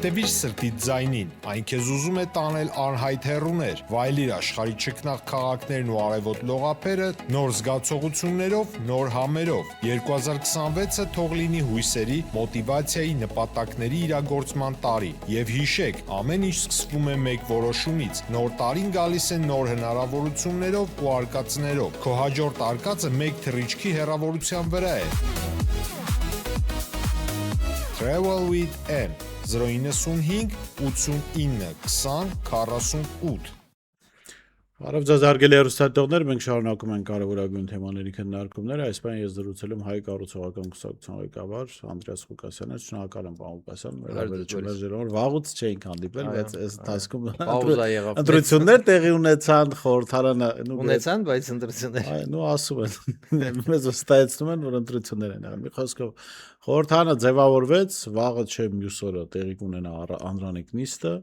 Հետևիր սրտիդ ձայնին, այն քեզ ուզում է տանել անհայտ հեռուներ, վայելիր աշխարհի ճգնաղ քաղաքներն ու արևոտ լողափերը նոր զգացողություններով, նոր համերով։ 2026-ը թող լինի հույսերի, մոտիվացիայի, նպատակների իրագործման տարի։ Եվ հիշեք, ամեն ինչ սկսվում է մեկ որոշումից։ Նոր տարին գալիս է նոր հնարավորություններով ու արկածներով։ Քո հաջորդ արկածը մեկ թռիչքի հեռավորության վրա է։ Travel with M 095 89 20 48 Բարև ձեզ հարգելի հեռուստադիտողներ, մենք շարունակում ենք կարևորագույն թեմաների քննարկումները։ Այս բան ես զրուցել եմ Հայ կառուցողական կուսակցության ղեկավար Անդրեաս Ղուկասյանը, շնորհակալ եմ պարոն Ղուկասյան, վերաբերություններ ժողովրդ վաղուց չէինք հանդիպել, բայց այս ընթացքում ընտրություններ տեղի ունեցան, խորհրդարանը ունեցան, բայց ընտրություններ։ Այո, ասում են, մեզ վստահեցնում են, որ ընտրություններ են եղել։ Մի խոսքով խորհրդարանը ձևավորվեց, վաղը չէ մյուս օրը տեղի կունենա Անդրանիկ նիստը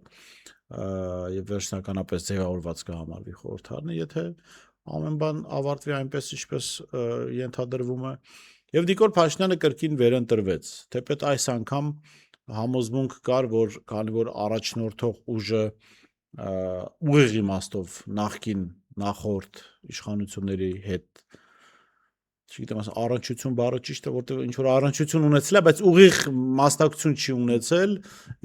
եւ վերջնականապես ձևավորված կհամարվի խորհրդարանը, եթե ամեն բան ավարտվի այնպես, ինչպես ենթադրվում է։ Եվ Նիկոլ Փաշինյանը կրկին վերընտրվեց, թեպետ այս անգամ համոզմունք կար, որ քանի որ առաջնորդող ուժը ուղիղ իմաստով նախորդ իշխանությունների հետ չգիտեմ, առնչություն բառը ճիշտ է, որտեղ ինչ որ առնչություն ունեցել է, բայց ուղիղ մասնակցություն չի ունեցել,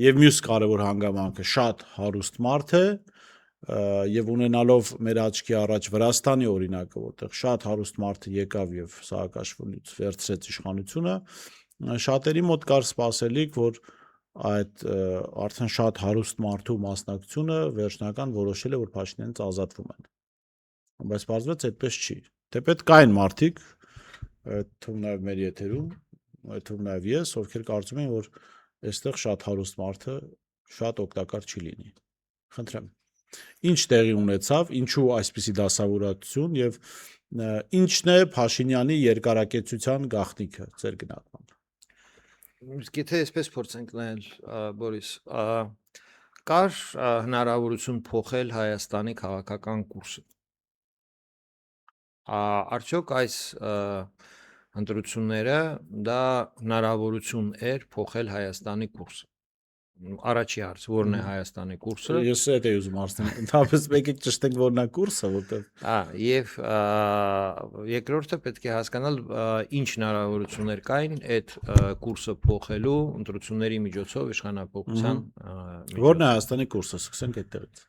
եւ մյուս կարևոր հանգամանքը շատ հարուստ մարդ է, եւ ունենալով մեր աչքի առաջ Վրաստանի օրինակը, որտեղ շատ հարուստ մարդը եկավ եւ Սաակաշվիլից վերցրեց իշխանությունը, շատերի մոտ կար սպասելիք, որ այդ արդեն շատ հարուստ մարդու մասնակցությունը վերջնական որոշել է, որ Փաշինյանից ազատվում են։ Բայց պարզվեց այդպես չի։ Թեպետ կային մարդիկ, թվում նաև մեր եթերում, թվում նաև ես, ովքեր կարծում են, որ այստեղ շատ հարուստ մարդը շատ օգտակար չի լինի։ Խնդրեմ։ Ինչ տեղի ունեցավ, ինչու այսպիսի դասավորվածություն եւ ինչն է Փաշինյանի երկարակեցության գաղտնիքը ձեր գնահատմամբ։ Իսկ եթե այսպես փորձենք նայել, Բորիս, կար հնարավորություն փոխել Հայաստանի քաղաքական կուրսը։ Արդյոք այս ընտրությունները դա հնարավորություն էր փոխել Հայաստանի կուրսը։ Առաջի հարց, որն է Հայաստանի կուրսը։ Ես այդ եմ ուզում ասել, ընդհանրապես եկեք ճշտենք որն է կուրսը, որտեղ։ Եվ երկրորդը պետք է հասկանալ ինչ հնարավորություններ կային այդ կուրսը փոխելու ընտրությունների միջոցով իշխանապողության միջոցով։ Որն է Հայաստանի կուրսը, սկսենք այդտեղից։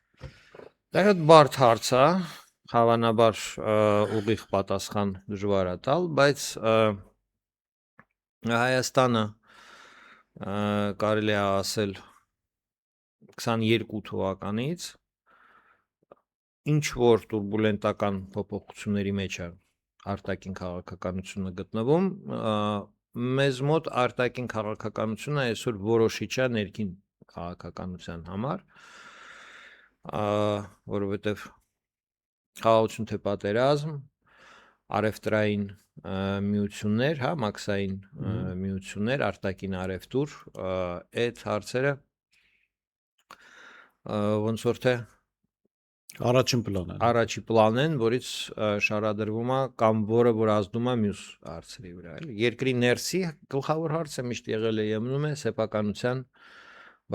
Դա շատ բարդ հարց է, հավանաբար ուղիղ պատասխան դժվար է տալ, բայց Հայաստանը կարելի է ասել 22 թվականից ինչ որ տուրբուլենտական փոփոխությունների մեջ է արտաքին քաղաքականությունը գտնվում, մեզ մոտ արտաքին քաղաքականությունը այսօր որոշիչ է ներքին քաղաքականության համար, որովհետև խաղաղություն թե պատերազմ, արևտրային միություններ, հա, մաքսային միություններ, արտաքին արևտուր, այդ հարցերը ոնց որ թե առաջին պլան են, որից շարադրվում է կամ որը որ ազդում է մյուս հարցերի վրա, էլի։ Երկրի ներսի գլխավոր հարցը միշտ եղել է եմնում է սեփականության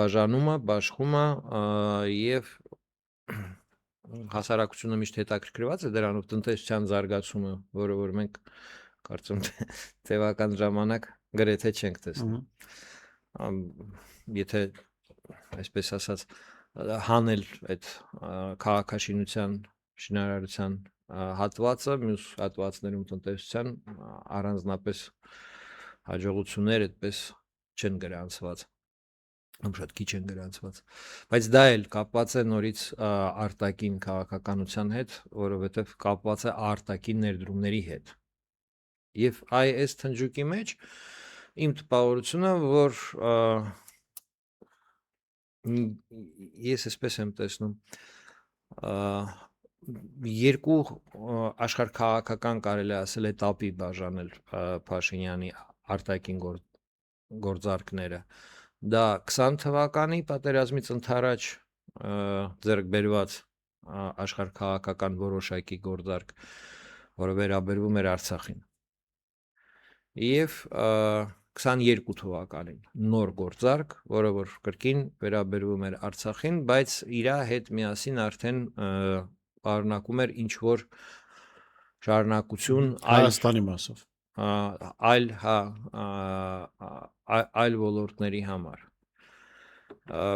բաժանումը, բաշխումը եւ հասարակությունը միշտ հետաքրքրված է դրանով տնտեսության զարգացումը, որը որ մենք կարծում տևական ժամանակ գրեթե չենք տեսնում։ Եթե այսպես ասած հանել այդ քաղաքաշինության շինարարության հատվածը, մյուս հատվածներում տնտեսության առանձնապես հաջողություններ այդպես չեն գրանցված։ Շատ քիչ են գրանցված, բայց դա էլ կապված է նորից արտաքին քաղաքականության հետ, որովհետև կապված է արտաքին ներդրումների հետ։ Եվ այս թնջուկի մեջ իմ տպավորությունը, որ ես այսպես եմ տեսնում, երկու աշխարհքաղաքական կարելի ասել էտապի բաժանել Փաշինյանի արտաքին գործարքները։ Դա 20 թվականի պատերազմից ընդառաջ ձեռք բերված աշխարհքաղաքական որոշակի գործարք, որը վերաբերվում էր Արցախին։ Եվ 22 թվականին նոր գործարք, որը որ կրկին վերաբերվում էր Արցախին, բայց իր հետ միասին արդեն պարունակում էր ինչ որ շարունակություն Հայաստանի մասով այլ ոլորտների համար։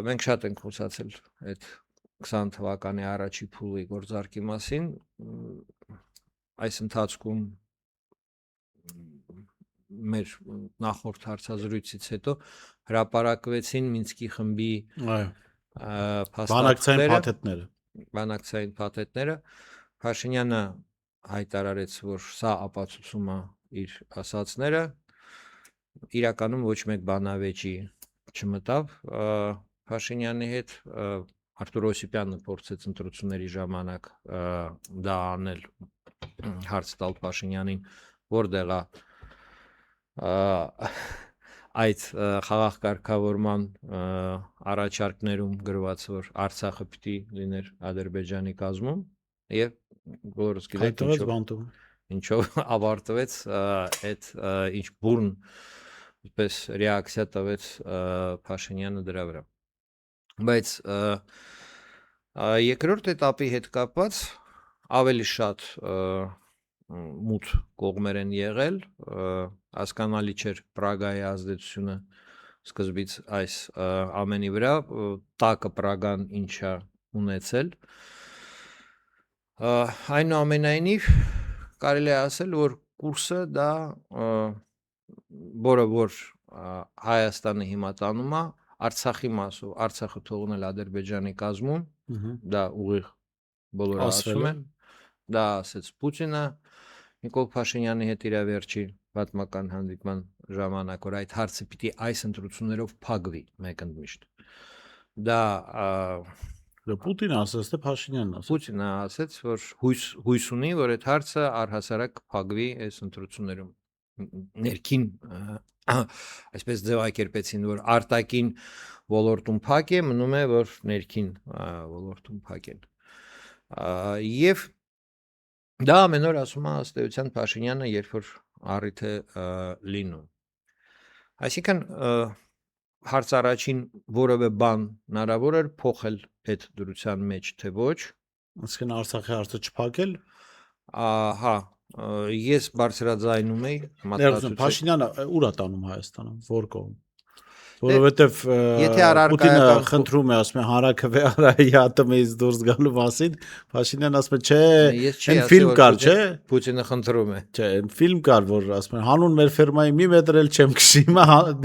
Մենք շատ ենք խոսացել այդ 20 թվականի առաջի փուլի գործարքի մասին, այս ընթացքում մեր նախորդ հարցազրույցից հետո հրապարակվեցին Մինսկի խմբի բանակցային փաթեթները, Փաշինյանը հայտարարեց, որ սա ապացուցում է իր ասացները, իրականում ոչ մեկ բանավեճի չմտավ Փաշինյանի հետ, Արտուր Օսիպյանը փորձեց ընտրությունների ժամանակ դա անել, հարց տալ Փաշինյանին, որտեղ է այդ խաղաղ կարգավորման առաջարկներում գրված, որ Արցախը պիտի լիներ Ադրբեջանի կազմում, եւ բոլորս գիտենք ինչով ավարտվեց այդ ինչ բուրն պես ռեակցիա տվեց Փաշինյանը դրա վրա։ Բայց երկրորդ этаպի հետ կապված ավելի շատ մութ կողմեր են եղել, հասկանալի չէր Պրագայի ազդեցությունը սկզբից այս ամենի վրա, տակը Պրագան ինչա ունեցել, այնուամենայնիվ կարելի է ասել, որ կուրսը դա որը որ Հայաստանը հիմա տանում է Արցախի մասով, Արցախը թողնել Ադրբեջանի կազմում, դա ուղիղ բոլորը ասում են, դա ասեց Պուտինը Նիկոլ Փաշինյանի հետ իր վերջի պատմական հանդիպման ժամանակ, որ այդ հարցը պիտի այս ընտրություններով փակվի մեկընդմիշտ։ Դա Պուտինը ասաց, թե Փաշինյանն ասաց։ Պուտինը ասաց, որ հույս ունի, որ այդ հարցը առհասարակ փակվի այս ընտրություններում։ Ներքին այսպես ձևակերպեցին, որ արտաքին ոլորտում փակ է, մնում է, որ ներքին ոլորտում փակ են։ Եվ դա ամեն օր ասում է ըստ էության Փաշինյանը, երբ որ առիթ է լինում։ Այսինքն հարց առաջին որևէ բան հնարավոր էր փոխել այդ դրության մեջ, թե ոչ։ Այսինքն Արցախի հարցը չփակել։ Հա, ես բարձրաձայնում եի մտածում Փաշինյանը ուր է տանում Հայաստանը, որ կողմ։ Որովհետև Պուտինը խնդրում է, ասում է հանրաքվե արա ԵԱՏՄ-ից դուրս գալու մասին, Փաշինյանն ասում է, չէ, այն ֆիլմ կար, չէ։ Պուտինը խնդրում է։ Չէ, այն ֆիլմ կար, որ ասում են, հանուն մեր ֆերմայի մի մետր էլ չեմ քշի, հիմա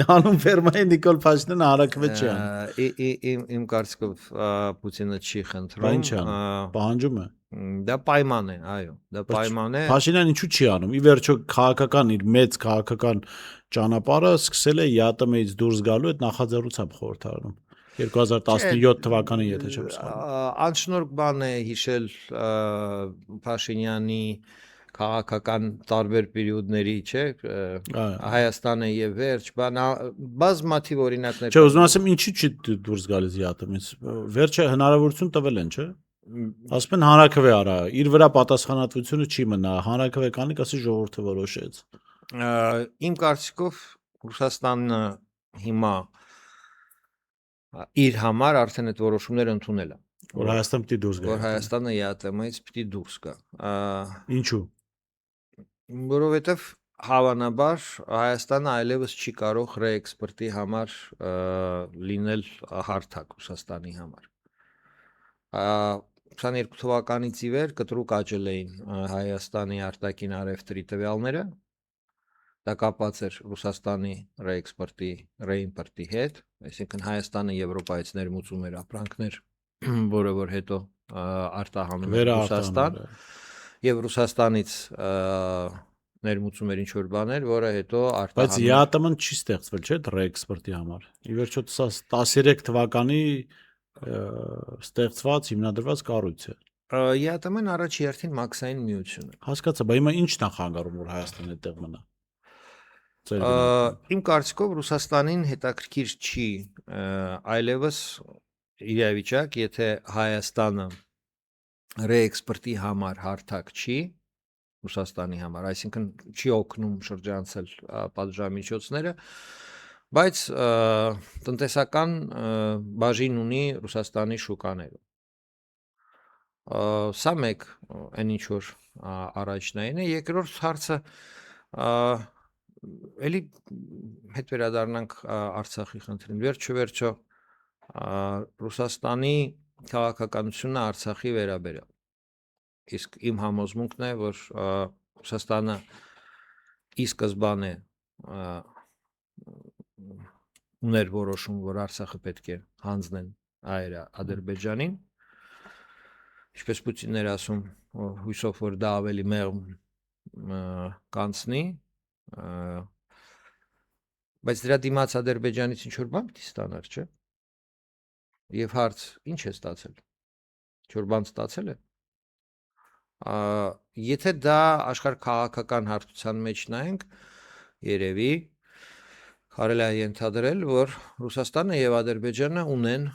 հանուն ֆերմայի Նիկոլ Փաշինյանը հանրաքվե չի անում։ Իմ կարծիքով Պուտինը չի խնդրում, պահանջում է։ Դա պայման է, այո, դա պայման է։ Փաշինյանը ինչու չի անում։ Ի վերջո քաղաքական իր մեծ քաղաքական ճանապարհը սկսել է ԵԱՏՄ-ից դուրս գալու այդ նախաձեռնությամբ խորհրդարանում 2017 թվականին, եթե չեմ սխալվում։ Անշնորհ բան է հիշել Փաշինյանի քաղաքական տարբեր պերիոդների, չէ, Հայաստանը եւ վերջ, բազմաթիվ օրինակներ։ Չէ, ուզում ասեմ, ինչի՞ չի դուրս գալիս ԵԱՏՄ-ից։ Վերջը հնարավորություն տվել են, չէ։ Ասում են հանրաքվե արա, իր վրա պատասխանատվությունը չի մնա, հանրաքվե կանի, ասի ժողովուրդը որոշեց։ Իմ կարծիքով Ռուսաստանը հիմա իր համար արդեն այդ որոշումները ընդունել է, որ Հայաստանը պիտի դուրս գա։ Որ Հայաստանը ԵԱՏՄ-ից պիտի դուրս գա։ Ինչու։ Որովհետև հավանաբար Հայաստանը այլևս չի կարող ռեէքսպորտի համար լինել հարթակ Ռուսաստանի համար։ 22 թվականից ի վեր կտրուկ աճել էին Հայաստանի արտաքին արևտրի տվյալները, դա կապված էր Ռուսաստանի ռեէքսպորտի, ռեիմպորտի հետ, այսինքն Հայաստանը Եվրոպայից ներմուծում էր ապրանքներ, որը որ հետո արտահանում էր Ռուսաստան, եւ Ռուսաստանից ներմուծում էր ինչ-որ բաներ, որը հետո արտահանում։ Բայց ԵԱՏՄ-ն չի ստեղծվել, չէ՞, ռեէքսպորտի համար։ Ի վերջո 13 թվականի ստեղծված հիմնադրված կառույց է։ ԵԱՏՄ-ն առաջի հերթին մաքսային միություն է։ Հասկացա, բայց հիմա ի՞նչն է խանգարում, որ Հայաստանը այդտեղ մնա։ Իմ կարծիքով Ռուսաստանին հետաքրքիր չի այլևս իրավիճակ, եթե Հայաստանը ռեէքսպորտի համար հարթակ չի, Ռուսաստանի համար, այսինքն չի օգնում շրջանցել պատժամիջոցները, բայց տնտեսական բաժին ունի Ռուսաստանի շուկաներում։ Սա մեկ այն ինչ որ առաջնային է, երկրորդ հարցը էլի հետ վերադառնանք Արցախի խնդրին։ Վերջո Ռուսաստանի քաղաքականությունը Արցախի վերաբերյալ։ Իսկ իմ համոզմունքն է, որ Ռուսաստանը ի սկզբանե ուներ որոշում, որ Արցախը պետք է հանձնեն Ադրբեջանին, ինչպես Պուտինն էր ասում, հույսով որ դա ավելի մեղմ կանցնի, բայց դրա դիմաց Ադրբեջանից ինչ որ բան պիտի ստանար, չէ՞։ Եվ հարց, ինչ է ստացել։ Ինչ որ բան ստացել է։ Եթե դա աշխարհ քաղաքական հարթության մեջ նայենք, երևի կարելի է ենթադրել, որ Ռուսաստանը եւ Ադրբեջանը ունեն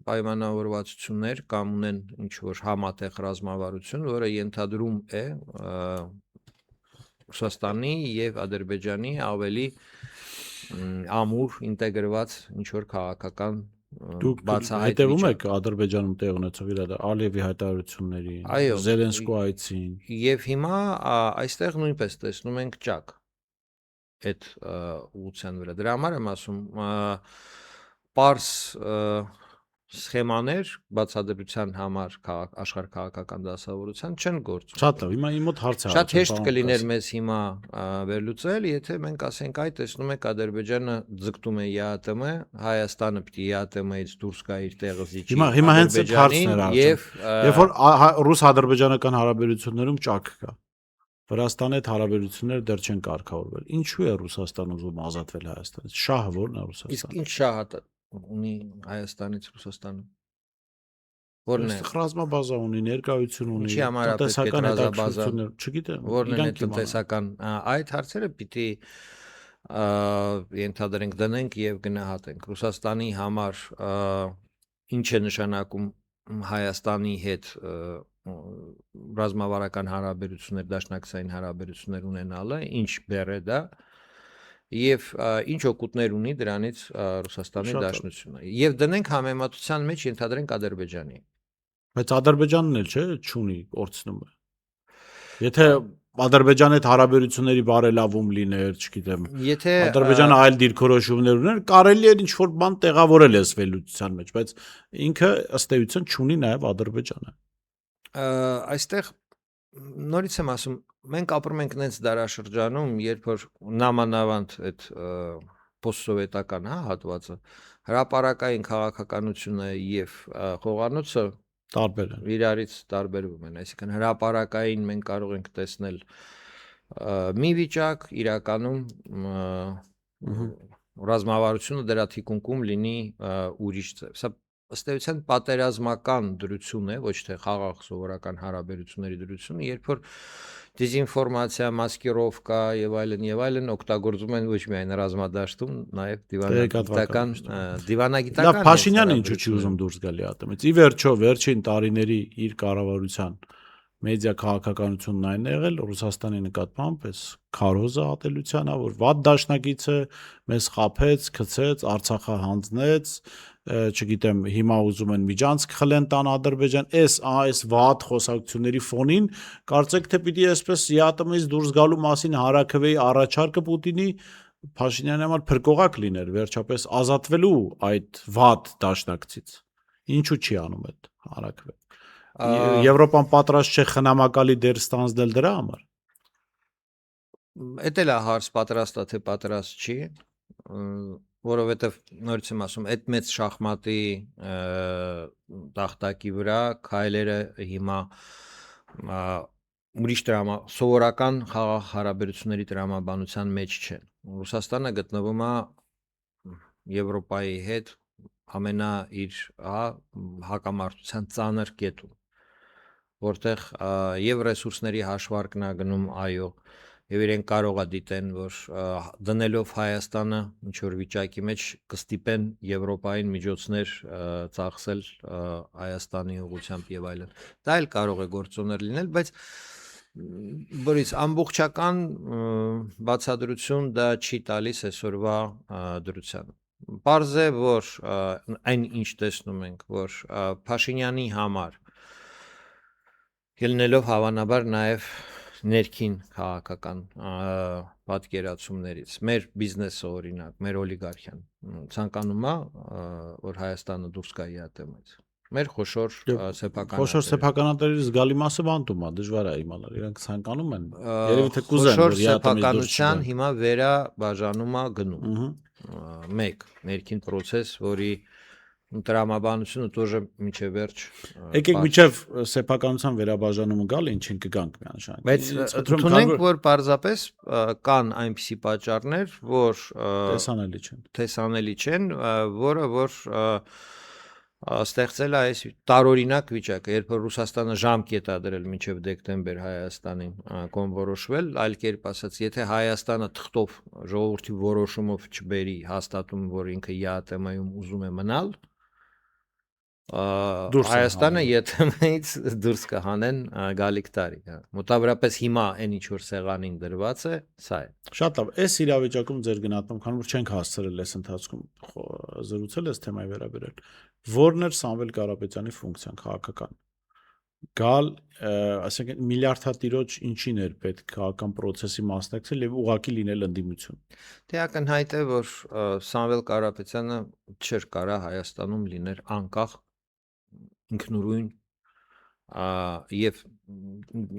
պայմանավորվածություններ կամ ունեն ինչ որ համատեղ ռազմավարություն, որը ենթադրում է Ռուսաստանի եւ Ադրբեջանի ավելի ամուր ինտեգրված ինչ որ քաղաքական Դուք հետևում եք Ադրբեջանում տեղ ունեցող իրար Ալիևի հայտարարությունների, Զելենսկու այցին։ Եվ հիմա այստեղ նույնպես տեսնում ենք ճակ այդ ուղղության վրա։ Դրա համար եմ ասում, պարզ սխեմաներ բացատրության համար աշխարհ քաղաքական դասավորության չեն գործում։ Շատ լավ, հիմա իմ մոտ հարց է։ Շատ հեշտ կլիներ մեզ հիմա վերլուծել, եթե մենք ասենք, այ տեսնում եք Ադրբեջանը ձգտում է ԵԱՏՄ, Հայաստանը պիտի ԵԱՏՄ-ից դուրս գա իր տեղը զիջի։ Հիմա հենց այդ հարցն էր եւ երբ որ ռուս-ադրբեջանական հարաբերություններում ճակ կա։ Վրաստանի հետ հարաբերությունները դեռ չեն կարգավորվել։ Ինչու է Ռուսաստանը ուզում ազատվել Հայաստանից։ Շահը ո՞րն է Ռուսաստանը։ Իսկ ինչ շահը ունի Հայաստանից Ռուսաստանը։ Ո՞րն է։ Ռազմաբազա ունի, ներկայություն ունի, Ինչի համար է պետք է ռազմաբազա, չգիտեմ։ Ո՞րն է տնտեսական այդ հարցերը պիտի ենթադրենք դնենք եւ գնահատենք։ Ռուսաստանի համար ինչ է նշանակում Հայաստանի հետ ռազմավարական հարաբերություններ, դաշնակցային հարաբերություններ ունենալը, ինչ բեռ է դա եւ ինչ օգուտներ ունի դրանից Ռուսաստանի Դաշնությունը։ Եվ դնենք համեմատության մեջ ենթադրենք Ադրբեջանի։ Բայց Ադրբեջանն էլ չէ, չունի կորցնում է։ Եթե Ադրբեջանի հետ հարաբերությունների բարելավում լիներ, չգիտեմ, Եթե Ադրբեջանը այլ դիրքորոշումներ ուներ, կարելի է ինչ-որ բան տեղավորել այս վերլուծության մեջ, բայց ինքը ըստ էության չունի նաև Ադրբեջանը։ Այստեղ նորից եմ ասում, մենք ապրում ենք նենց դարաշրջանում, երբ որ նամանավանդ այդ պոստսովետական հատվածը հրապարակային քաղաքականությունը եւ խոհանոցը տարբեր են։ Իրարից տարբերվում են, այսինքն հրապարակային մենք կարող ենք տեսնել մի վիճակ, իրականում ռազմավարությունը դրա թիկունքում լինի ուրիշ ձև։ Սա ըստ էության պատերազմական դրություն է, ոչ թե խաղաղ սովորական հարաբերությունների դրությունը, երբ որ դեզինֆորմացիա, մասկիրովկա եւ այլն օգտագործում են ոչ միայն ռազմադաշտում, նաեւ դիվանագիտական Լավ, Փաշինյանը ինչու չի ուզում դուրս գալ ԵԱՏՄ-ից։ Ի վերջո, վերջին տարիների իր կառավարության մեդիա քաղաքականությունն այն է եղել Ռուսաստանի նկատմամբ, այս քարոզը ատելությանը, որ վատ դաշնակից է, մեզ խաբեց, գցեց, Արցախը հանձնեց, չգիտեմ, հիմա ուզում են միջանցք խլեն տան Ադրբեջան, այս վատ խոսակցությունների ֆոնին կարծեք թե պիտի այսպես ԵԱՏՄ-ից դուրս գալու մասին հարաքվեի առաջարկը Պուտինի Փաշինյանի համար փրկողակ լիներ, վերջապես ազատվելու այդ վատ դաշնակցից։ Ինչու չի անում այդ հարաքվե։ Եվրոպան պատրաստ չէ խնամակալի դեր ստանձնել դրա համար։ Էդ էլ է հարց, պատրաստ է թե պատրաստ չի, որովհետև նորից եմ ասում, այդ մեծ շախմատի տախտակի վրա քայլերը հիմա ուրիշ սովորական խաղաղ հարաբերությունների տրամաբանության մեջ չեն։ Ռուսաստանը գտնվում է Եվրոպայի հետ ամենա իր հակամարտության ծանր կետում, որտեղ եւ ռեսուրսների հաշվարկն է գնում այո, եւ իրենք կարող է դիտեն, որ դնելով Հայաստանը ինչ որ վիճակի մեջ կստիպեն Եվրոպային միջոցներ ծախսել Հայաստանի ուղղությամբ եւ այլն։ Դա էլ կարող է գործոներ լինել, բայց Բորիս ամբողջական բացատրություն դա չի տալիս այսօրվա դրությանը։ Պարզ է, որ այն ինչ տեսնում ենք, որ Փաշինյանի համար ելնելով հավանաբար նաև ներքին քաղաքական պատկերացումներից մեր բիզնեսը օրինակ, մեր օլիգարխիան ցանկանում է, որ Հայաստանը դուրս գա ԵԱՏՄ-ից։ Մեր խոշոր խոշոր սեփականատերերի զգալի մասը բանտում է, դժվար է իմանալ, իրենք ցանկանում են։ Երևի թե կուզեն, որ ԵԱՏՄ-ից դուրս սեփականության հիմա վերաբաժանում է գնում։ Մեկ ներքին process, որի տրամաբանությունը тоже միջև վերջ։ Եկեք միջև սեփականության վերաբաժանումը գալ, ինչին կգանք միանշանակ։ Բայց ընդունենք, որ պարզապես կան այնպիսի պատճառներ, որ տեսանելի չեն, որը որ ստեղծել է այս տարօրինակ վիճակը, երբ որ Ռուսաստանը ժամկետ է դրել մինչև դեկտեմբեր Հայաստանին կոնվորոշվել, այլ կերպ ասած, եթե Հայաստանը թղթով ժողովրդի որոշումով չբերի հաստատում, որ ինքը ԵԱՏՄ-ում ուզում է մնալ, Հայաստանը ԵԱՏՄ-ից դուրս կհանեն գալիք տարի։ Մոտավորապես հիմա այն ինչ որ սեղանին դրված է, սա է։ Շատ լավ, այս իրավիճակում ձեր գնահատում, քանի որ չենք հասցրել այս ընթացքում զրուցել այս թեմայի վերաբերել, որն էր Սամվել Կարապետյանի ֆունկցիան քաղաքական։ Գալ, ասենք միլիարդատիրոջ ինչին էր պետք քաղաքական process-ի մասնակցել եւ ուղղակի լինել ընդդիմություն։ Դե ակնհայտ է, որ Սամվել Կարապետյանը չէր կարա Հայաստանում լիներ անկախ ինքնուրույն եւ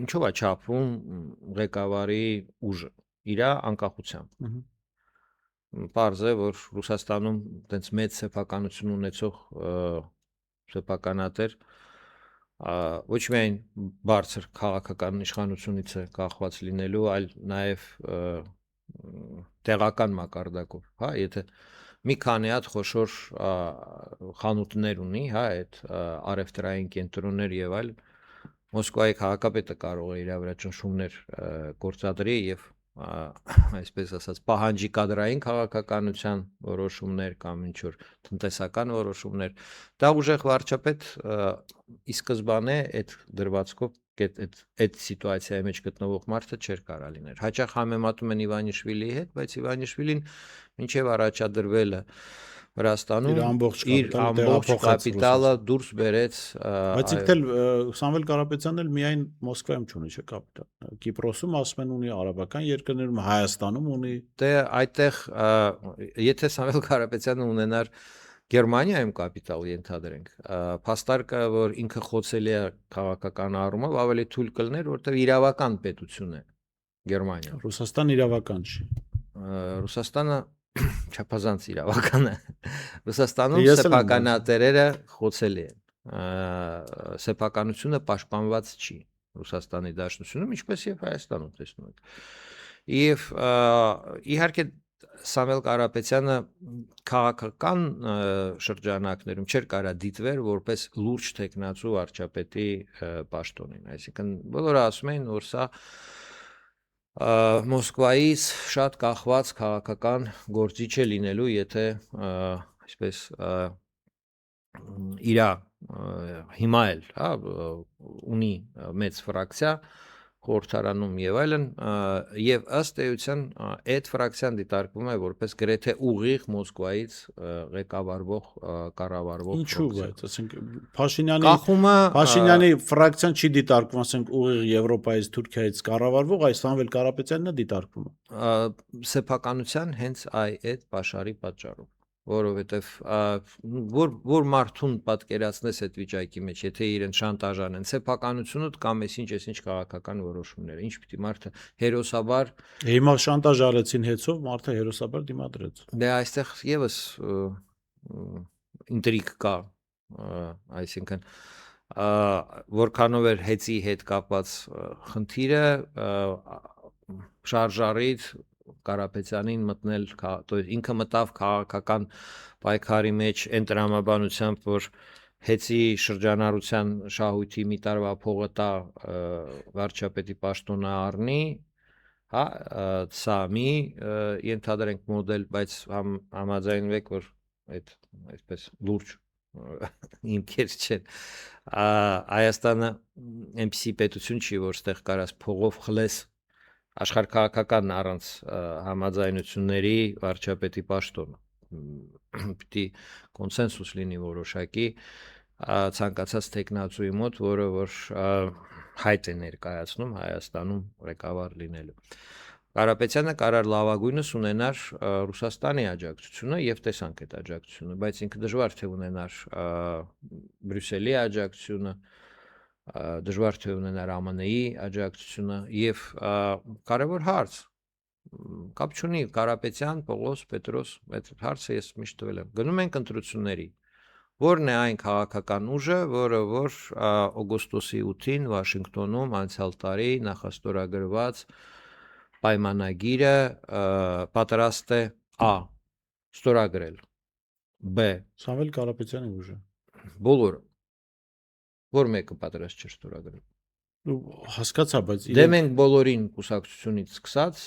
ինչով է չափվում ղեկավարի ուժը իր անկախությամբ։ Պարզ է, որ Ռուսաստանում այդպես մեծ սեփականություն ունեցող սեփականատեր ոչ միայն բարձր քաղաքական իշխանությունից է կախված լինելու, այլ նաև տեղական մակարդակով, հա, եթե մի քանի հատ խոշոր խանութներ ունի, հա, այդ արևտրային կենտրոններ եւ այլ, Մոսկվայի քաղաքապետը կարող է իր վրա ճնշումներ գործադրի եւ այսպես ասած պահանջի կադրային քաղաքականության որոշումներ կամ ինչ որ տնտեսական որոշումներ, դա ուժեղ վարչապետ ի սկզբանե այդ դրվածքով այդ սիտուացիայի մեջ գտնվող մարդը չէր կարա լիներ։ Հաճախ համեմատում են Իվանիշվիլիի հետ, բայց Իվանիշվիլին մինչև առաջադրվելը Վրաստանում իր ամբողջ կապիտալը դուրս բերեց։ Բայց ինքն էլ Սամվել Կարապետյանն էլ միայն Մոսկվայում չունի, չէ՞ կապիտալ։ Կիպրոսում ասում են ունի, արաբական երկրներում, Հայաստանում ունի։ Դե այդտեղ եթե Սամվել Կարապետյանը ունենար Գերմանիայում կապիտալ ենթադրենք, փաստարկը որ ինքը խոցելի է քաղաքական առումով ավելի թույլ կլներ, որտեղ իրավական պետություն է Գերմանիա։ Ռուսաստան իրավական չի։ Ռուսաստանը չափազանց իրավական է։ Ռուսաստանում սեփականատերերը խոցելի են։ Սեփականությունը պաշտպանված չի Ռուսաստանի Դաշնությունում, ինչպես եւ Հայաստանում տեսնում եք։ Եվ իհարկե Սամվել Կարապետյանը քաղաքական շրջանակներում չէր կարա դիտվեր որպես լուրջ տեխնացու վարչապետի պաշտոնին, այսինքն բոլորը ասում էին, որ սա Մոսկվայից շատ կախված քաղաքական գործիչ է լինելու, եթե այսպես իր հիմա էլ, հա, ունի մեծ ֆրակցիա խորհրդարանում եւ այլն, եւ ըստ էության այդ ֆրակցիան դիտարկվում է որպես գրեթե ուղիղ Մոսկվայից ղեկավարվող կառավարվող Ինչու՞ բայց, ասենք Փաշինյանի ֆրակցիան չի դիտարկվում, ասենք ուղիղ Եվրոպայից, Թուրքիայից կառավարվող, այս Սամվել Կարապետյանն է դիտարկվում։ Սեփականության հենց այդ պաշարի պատճառով, որովհետև որ մարդուն պատկերացնես այդ վիճակի մեջ, եթե իրեն շանտաժան են, սեփականությունը կամ այսինչ քաղաքական որոշումները, ինչ պիտի մարդը հերոսաբար հիմա շանտաժ արեցին հեծով, մարդը հերոսաբար դիմադրեց։ Դե այստեղ եւս ինտրիգ կա, այսինքն որքանով էր հեծի հետ կապված խնդիրը շարժարից Կարապետյանին մտնել, ինքը մտավ քաղաքական պայքարի մեջ այն տրամաբանությամբ, որ հեծի շրջանառության շահույթի մի տարվա փողը տա վարչապետի պաշտոնը առնի, հա, սա մի ենթադրենք մոդել, բայց համաձայնվեք, որ այդ այսպես լուրջ Իմ կեր չեն։ Հայաստանը այնպիսի պետություն չի, որ ստեղ կարաս փողով խլես աշխարհքաղաքական առանց համաձայնությունների վարչապետի պաշտոնը։ Պիտի կոնսենսուս լինի որոշակի ցանկացած տեխնացուի մոտ, որը որ հայտ է ներկայացնում Հայաստանում ղեկավար լինելու։ Կարապետյանը կարար լավագույնս ունենար Ռուսաստանի աջակցությունը եւ տեսանք այդ աջակցությունը, բայց ինքը դժվար թե ունենար Բրյուսելի աջակցությունը, դժվար թե ունենար ԱՄՆ-ի աջակցությունը եւ կարևոր հարց կապ չունի Կարապետյան, Պողոս, Պետրոս, այդ հարցը ես միշտ տվել եմ։ Գնում ենք ընտրությունների։ Որն է այն քաղաքական ուժը, որը որ օգոստոսի 8-ին Վաշինգտոնում անցյալ տարի նախաստորագրված պայմանագիրը պատրաստ է A. ստորագրել, B. Սամվել Կարապետյանի ուժը։ Բոլորը։ Որ մեկը պատրաստ չէ ստորագրել։ Հասկացա, բայց Դե մենք բոլորին կուսակցությունից սկսած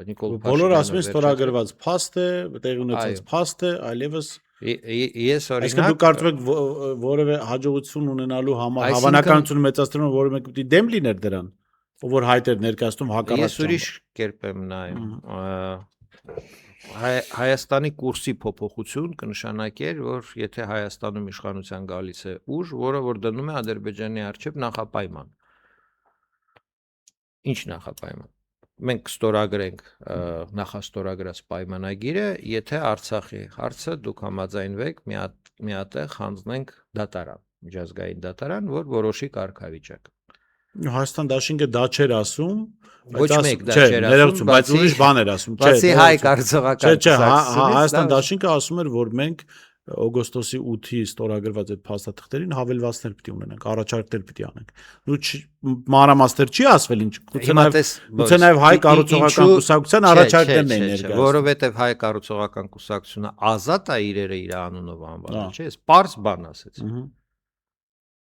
Նիկոլ Փաշինյանը բոլորը ասում են ստորագրված փաստ է, տեղի ունեցած փաստ է, այլևս ես այսինքն օրինակ դուք կարծում եք որևէ հաջողություն ունենալու համար հավանականությունը մեծացնում որը մեկը պիտի դեմ լիներ դրան, ով որ հայտ էր ներկայացնում հակառակ։ Ես ուրիշ կերպ եմ նայում։ Հայաստանի կուրսի փոփոխություն կնշանակեր, որ եթե Հայաստանում իշխանության գալիս է ուժ, որը որ դնում է Ադրբեջանի առջև նախապայման։ Ինչ նախապայման։ Մենք ստորագրենք նախաստորագրած պայմանագիրը, եթե Արցախի հարցը դուք համաձայնվեք միատեղ հանձնենք դատարան, միջազգային դատարան, որ որոշի կարգավիճակ։ Հայաստան դաշինքը դա չէր ասում, Ոչ մեկ դա չէր ասում, բայց ուրիշ բան էր ասում, չէ։ Բացի հայ կարծողական կուսակցությունից, Հայաստան դաշինքը ասում էր, որ մենք օգոստոսի 8-ի ստորագրված այդ փաստաթղթերին հավելվածներ պիտի ունենանք, առաջարկներ պիտի անենք։ Ու մանրամասներ չի ասվել ինչ, գուցե նաև հայ կառուցողական կուսակցության առաջարկներն էին ներկայացնում։ Որովհետև հայ կառուցողական կուսակցությունը ազատ է իրերը իր անունով անվանել, չէ՞, սպարս բան ասեց։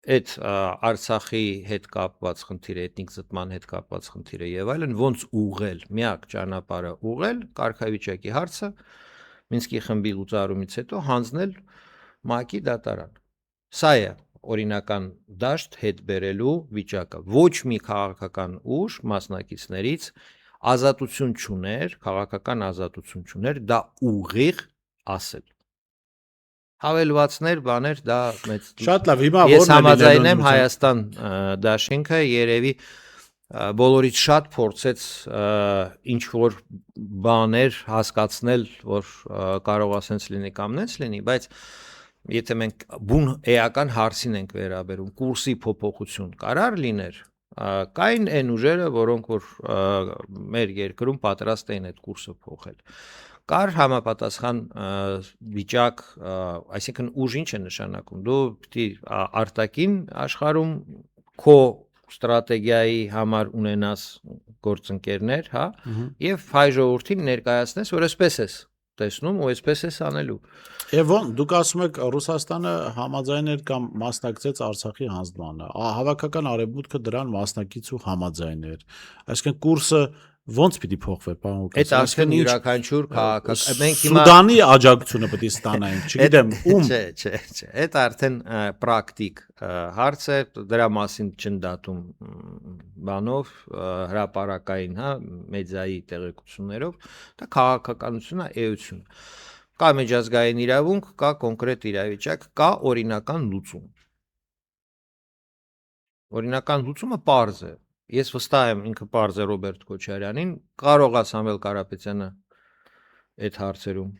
Այդ Արցախի հետ կապված խնդիրը, էթնիկ զտման հետ կապված խնդիրը եւ այլն ոնց ուղղել, միակ ճանապարհը ուղղել կարգավիճակի հարցը Մինսկի խմբի լուծարումից հետո հանձնել ՄԱԿ-ի դատարան։ Սա է օրինական դաշտ հետ բերելու վիճակը։ Ոչ մի քաղաքական ուժ մասնակիցներից ազատություն չուներ, քաղաքական ազատություն չուներ, դա ուղիղ ասել։ Հավելվածներ, բաներ, դա մեծ Շատ լավ, հիմա ես համաձայն եմ Հայաստան դաշինքը երևի բոլորից շատ փորձեց ինչ որ բաներ հասկացնել, որ կարող ասենց լինի կամ նենց լինի, բայց եթե մենք բուն էական հարցին ենք վերաբերում, կուրսի փոփոխություն կարար լիներ, կային այն ուժերը, որոնք որ մեր երկրում պատրաստ էին այդ կուրսը փոխել։ Կար համապատասխան վիճակ, այսինքն ուժ ինչ է նշանակում, դու պիտի արտաքին աշխարհում քո ստրատեգիայի համար ունենաս գործընկերներ, հա, եւ հայ ժողովրդին ներկայացնես, որ այսպես ես տեսնում ու այսպես ես անելու։ Եվ ո՞ն դուք ասում եք Ռուսաստանը համաձայն էր կամ մասնակցեց Արցախի հանձնմանը։ Հավաքական արևմուտքը դրան մասնակից ու համաձայն էր։ Այսինքն կուրսը ոնց պիտի փոխվեր, պարոն Ղուկասյան։ Այդ արդեն յուրաքանչյուր քաղաքական մենք հիմա Սուդանի աջակցությունը պետք է ստանայինք, չգիտեմ, ում։ Չէ, այդ արդեն պրակտիկ հարց է, դրա մասին չնդատում բանով, հրապարակային, հա, մեդիայի տեղեկություններով, դա քաղաքականություն է, էություն։ Կա միջազգային իրավունք, կա կոնկրետ իրավիճակ, կա օրինական լուծում։ Օրինական լուծումը պարզ է։ Ես վստահ եմ ինքը պարզ է Ռոբերտ Քոչարյանին, կարող է Սամվել Կարապետյանը այդ հարցերում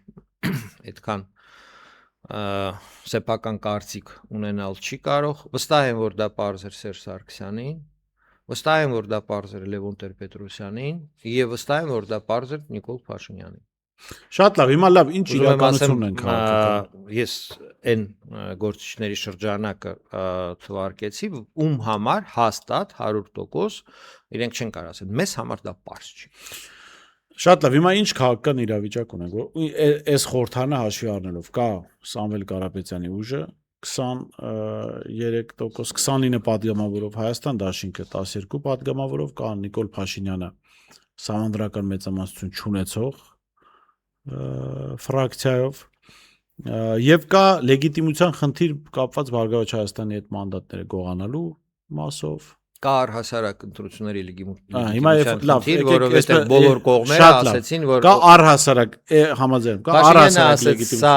այդքան սեփական կարծիք ունենալ չի կարող, վստահ եմ, որ դա պարզ էր Սերժ Սարգսյանին, վստահ եմ, որ դա պարզ էր Լևոն Տեր-Պետրոսյանին եւ վստահ եմ, որ դա պարզ էր Նիկոլ Փաշինյանին։ Շատ լավ, հիմա լավ, ինչ իրականություն ենք քաղաքական։ Ես այն գործիչների շրջանակը թվարկեցի, ում համար հաստատ 100% իրենք չեն կարող ասել, մեզ համար դա պարզ չի։ Շատ լավ, հիմա ինչ քաղաքական իրավիճակ ունենք, այս խորհրդանը հաշվի առնելով, կա Սամվել Կարապետյանի ուժը 23%, 29 պատգամավորով Հայաստան դաշինքը 12 պատգամավորով, կա Նիկոլ Փաշինյանը սահմանադրական մեծամասնություն չունեցող ֆրակցիայով Եվ կա լեգիտիմության խնդիր կապված Բարգավաճ Հայաստանի այդ մանդատները գողանալու մասով։ Կա առհասարակ ընտրությունների Հիմա լավ, խնդիր, որովհետև բոլոր կողմերը շատ լավ, ասեցին, որ կա առհասարակ համաձայն, կա Փաշինյանը առհասարակ ասեց լեգիտիմություն։ սա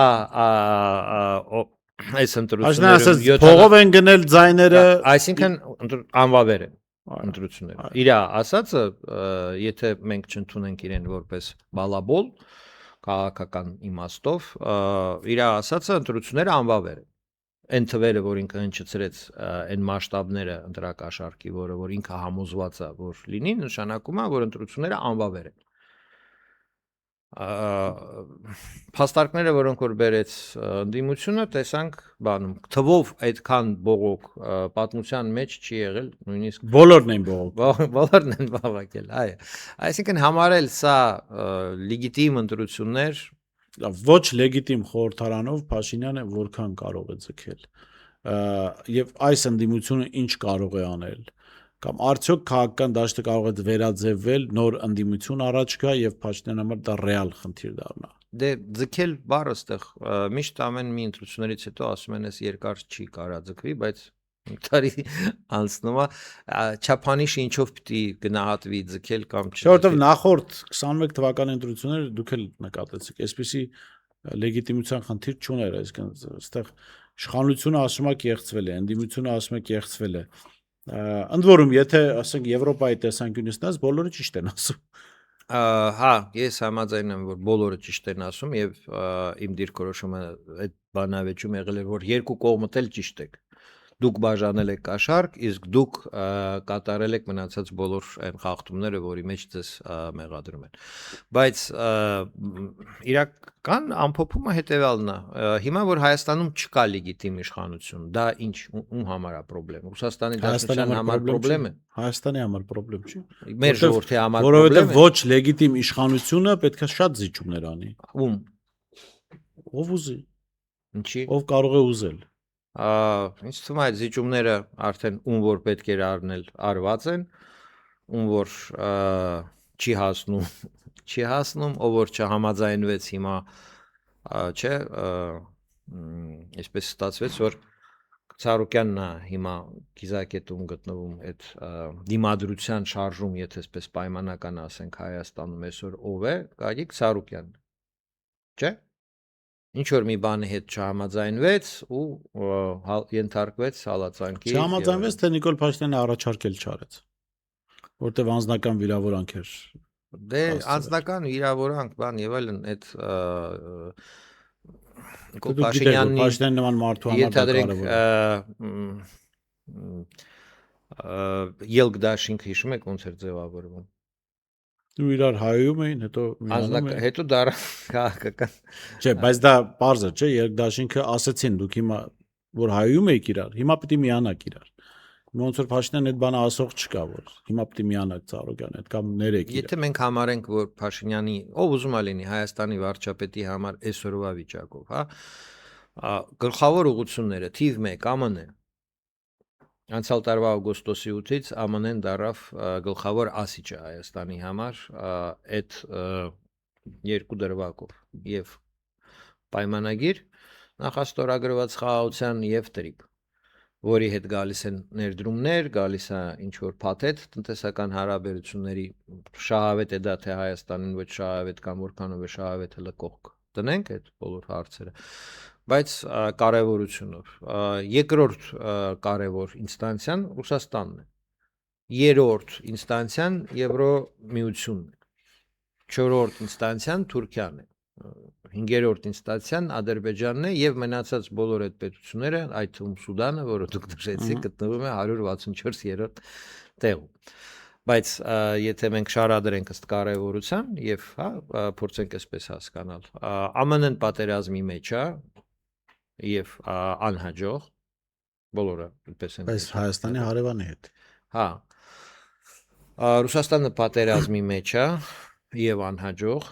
այս Փաշինյանը ասեց ընտրություններում փողով են գնել ձայները, այսինքն անվավեր են Այո։ ընտրությունները։ Իր ասածը, եթե մենք չընդունենք իրեն որպես բալաբոլ քաղաքական իմաստով, իր ասածը ընտրությունները անվավեր են։ Այն թվերը, որ ինքը հնչեցրեց այն մասշտաբները ընտրակաշառքի, որ ինքը համոզված է, որ լինի, նշանակում է, որ ընտրությունները անվավեր են։ Փաստարկները, որոնք որ բերեց ընդդիմությունը, տեսանք բանում թվով այդքան բողոք պատմության մեջ չի եղել, նույնիսկ բոլորն են բողոք։ բոլորն են բավակել, այո։ Այսինքն համարել սա լեգիտիմ ընտրություններ, Ոչ լեգիտիմ խորհրդարանով Փաշինյանը որքան կարող է ձգել։ Եվ այս ընդդիմությունը ինչ կարող է անել։ Կամ արդյոք քաղաքական դաշտը կարող է վերաձևվել, նոր ընդդիմություն առաջ գա եւ Փաշինյանի համար դա ռեալ խնդիր դառնա։ դե ձգել բառը ստեղ միշտ ամեն մի ընտրություններից հետո ասում են էս երկար չի կարա ձգվի, բայց տարի անցնում է չափանիշը ինչով պիտի գնահատվի ձգել կամ Չէ, որովհետեւ նախորդ 21 թվականի ընտրությունները դուք էլ նկատեցիք, այսպեսի լեգիտիմության խնդիր չուներ, այսինքն այստեղ իշխանությունը ասում է կեղծվել է, ընդդիմությունը ասում է կեղծվել է։ Ընդ որում, եթե ասենք Եվրոպայի տեսանկյունից նայած, բոլորը ճիշտ են ասում։ Հա, ես համաձայն եմ, որ բոլորը ճիշտ են ասում եւ իմ դիրքորոշումը այդ բանավեճում եղել է, որ երկու կողմդ էլ ճիշտ եք։ Դուք բաժանել եք կաշառք, իսկ դուք կատարել եք մնացած բոլոր այն խախտումները, որի մեջ ձեզ մեղադրում են։ Բայց իրական ամփոփումը հետեւյալն է։ Հիմա որ Հայաստանում չկա լեգիտիմ իշխանություն, դա ինչ ում համար է խնդրեմ։ Ռուսաստանի Դաշնության համար խնդրեմ է։ Հայաստանի համար խնդրեմ չի։ Մեր ժողովրդի համար Որովհետեւ ոչ լեգիտիմ իշխանությունը պետք է շատ զիջումներ անի։ Ում։ Ով ուզի։ Ինչի։ Ով կարող է ուզել։ Ինձ թվում է այդ զիջումները արդեն ում որ պետք էր առնել արված են, ում որ չի հասնում, ով որ չհամաձայնվեց հիմա, չէ, այսպես ստացվեց, որ Ցարուկյանն է հիմա կիզակետում գտնվում այդ դիմադրության շարժում, եթե այսպես պայմանական ասենք Հայաստանում այսօր ով է, Գագիկ Ցարուկյանն, չէ՞։ Ինչ որ մի բանի հետ չհամաձայնվեց ու ենթարկվեց հալածանքի։ Չհամաձայնվեց, թե Նիկոլ Փաշինյանը առաջարկել չարեց։ Որտեվ անձնական վիրավորանք էր։ Դե անձնական վիրավորանք, բան եւ այլն, այդ Նիկոլ Փաշինյանի Փաշինյանի նման մարդու համար դա կարևոր է։ Ելգդաշինք հիշում եք ոնց էր ձևավորվում։ Դու իրար հայում էին, հետո միանում էին։ Հետո դառա քաղաքական։ Չէ, բայց դա པարզ է, չէ, Ելգդաշինքը ասեցին դուք հիմա որ հայում եք իրար, հիմա պիտի միանաք իրար։ Ոնց որ Փաշինյանը այդ բանը ասող չկա, որ հիմա պիտի միանաք Ծառուկյան, այդ կամ ներեք իրար։ Եթե մենք համարենք, որ Փաշինյանի, ով ուզում է լինի Հայաստանի վարչապետի համար այսօրվա վիճակով, հա, գլխավոր ուղղությունները թիվ 1 ԱՄՆ-ն է։ Անցյալ տարվա օգոստոսի 8-ից ԱՄՆ-ն դարավ գլխավոր ասիճը Հայաստանի համար այդ երկու դրվագով եւ պայմանագիր նախաստորագրված խաղաղության եւ տրիպ, որի հետ գալիս են ներդրումներ, գալիս է ինչ որ փաթեթ տնտեսական հարաբերությունների շահավետ է դա թե Հայաստանին ոչ շահավետ կամ որքանով է շահավետ հələ կողք տնենք այդ բոլոր հարցերը, բայց կարևորությունով երկրորդ կարևոր ինստանցիան Ռուսաստանն է, երրորդ ինստանցիան Եվրոմիությունն է, չորրորդ ինստանցիան Թուրքիան է, հինգերորդ ինստանցիան Ադրբեջանն է եւ մնացած բոլոր այդ պետությունները, այդ թվում Սուդանը, որը դուք դրեցիք, գտնվում է 164-րդ տեղում։ Բայց եթե մենք շարադրենք ըստ կարևորության եւ հա փորձենք այսպես հասկանալ, ԱՄՆ-ն պատերազմի մեջ է եւ անհաջող բոլորը այդպես են։ Բայց Հայաստանի հարևանի հետ։ Հա։ Ռուսաստանը պատերազմի մեջ է եւ անհաջող։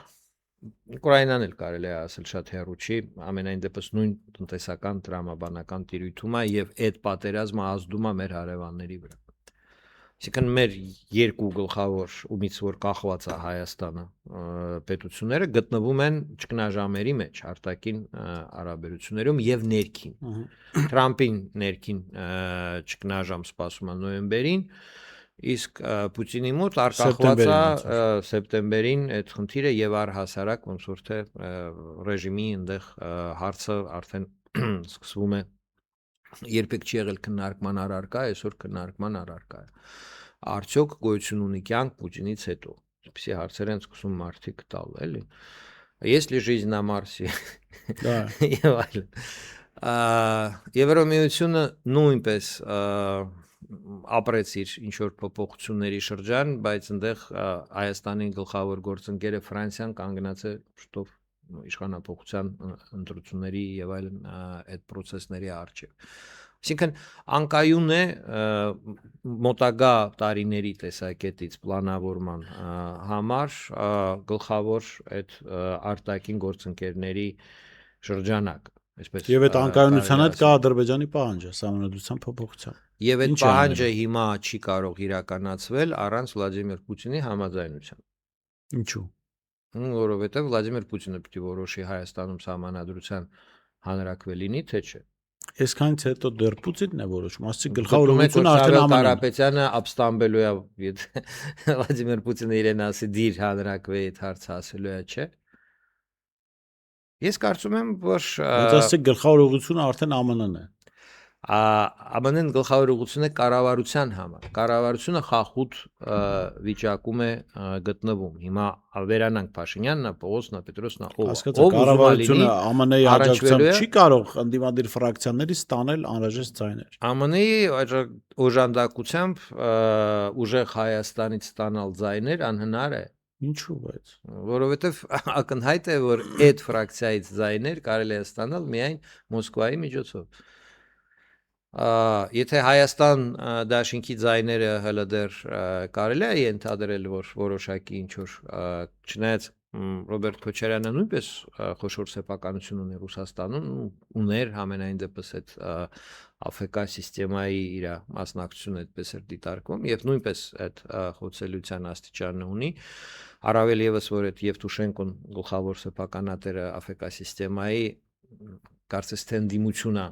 Ուկրաինան էլ կարելի է ասել շատ հեռու չի, ամենայն դեպս նույն տնտեսական տրամաբանական տիրույթում է եւ այդ պատերազմը ազդում է մեր հարևանների վրա։ Այսինքն մեր երկու գլխավոր ումից որ կախված է Հայաստանը պետությունները գտնվում են ճգնաժամերի մեջ արտաքին հարաբերություններում եւ ներքին։ Թրամփին ներքին ճգնաժամ սպասում է նոյեմբերին, իսկ Պուտինի մոտ արկախված է սեպտեմբերին այդ խնդիրը եւ առհասարակ ոնց որ թե ռեժիմի այնտեղ հարցը արդեն սկսվում է երբեք չի եղել քննարկման առարկա, այսօր քննարկման առարկա է։ Արդյոք գոյություն ունի կյանք Պուտինից հետո։ Այսպիսի հարցեր են սկսում մարդիկ տալ, էլի։ Есть ли жизнь на Марсе։ Դա Եվ այլն։ Եվրոմիությունը նույնպես ապրեց իր ինչ որ փոփոխությունների շրջան, բայց այնտեղ Հայաստանի գլխավոր գործընկերը Ֆրանսիան կանգնած է շտով իշխանապողության ընտրությունների եւ այլն այդ process-ների առջև։ Այսինքն անկայուն է մոտակա տարիների տեսակետից պլանավորման համար գլխավոր այդ արտաքին գործընկերների շրջանակ, այսպես եւ այդ անկայունության հետ կա Ադրբեջանի պահանջը սահմանադրության փոփոխության։ Եվ այդ Ինչ է պահանջը հիմա չի կարող իրականացվել առանց Վլադիմիր Պուտինի համաձայնության։ Ինչու։ Որովհետև Վլադիմիր Պուտինը պիտի որոշի Հայաստանում սահմանադրության հանրակրվե լինի, թե չէ։ Այսքանից հետո դեռ Պուտինն է որոշում, ասի գլխավոր ուղղությունը արդեն ԱՄՆ-ն է։ Կարապետյանը ապստամբելու է, եթե Վլադիմիր Պուտինը իրեն ասի դիր հանրակրվե այդ հարցը ասելու է, չէ։ Ես կարծում եմ, որ Բայց ասի գլխավոր ուղղությունը արդեն ԱՄՆ-ն է։ ԱՄՆ-ն գլխավոր ուղղությունը կառավարության համար։ Կառավարությունը խախուտ վիճակում է գտնվում։ Հիմա վերանանք Փաշինյանն, Պողոսն, Պետրոսն, Հասկացա, կառավարությունը ԱՄՆ-ի աջակցությամբ չի կարող ընդդիմադիր ֆրակցիաներից ստանել անհրաժեշտ ձայներ։ ԱՄՆ-ի օժանդակությամբ ուժեղ Հայաստանից ստանալ ձայներ անհնար է։ Ինչու՞ բայց։ Որովհետև ակնհայտ է, որ այդ ֆրակցիայից ձայներ կարելի է ստանալ միայն Մոսկվայի միջոցով։ Եթե Հայաստան դաշինքի ձայները հələ դեռ կարելի է ենթադրել, որ որոշակի ինչ որ չնայած Ռոբերտ Քոչարյանը նույնպես խոշոր սեփականություն ունի Ռուսաստանում, ուներ համենայն դեպս այդ ԱՖԿ սիստեմայի իր մասնակցությունը այդպես էր դիտարկվում եւ նույնպես այդ խոցելիության աստիճանը ունի, առավել եւս որ այդ Եվտուշենկոն գլխավոր սեփականատերը ԱՖԿ սիստեմայի կարծես թե ընդդիմությունա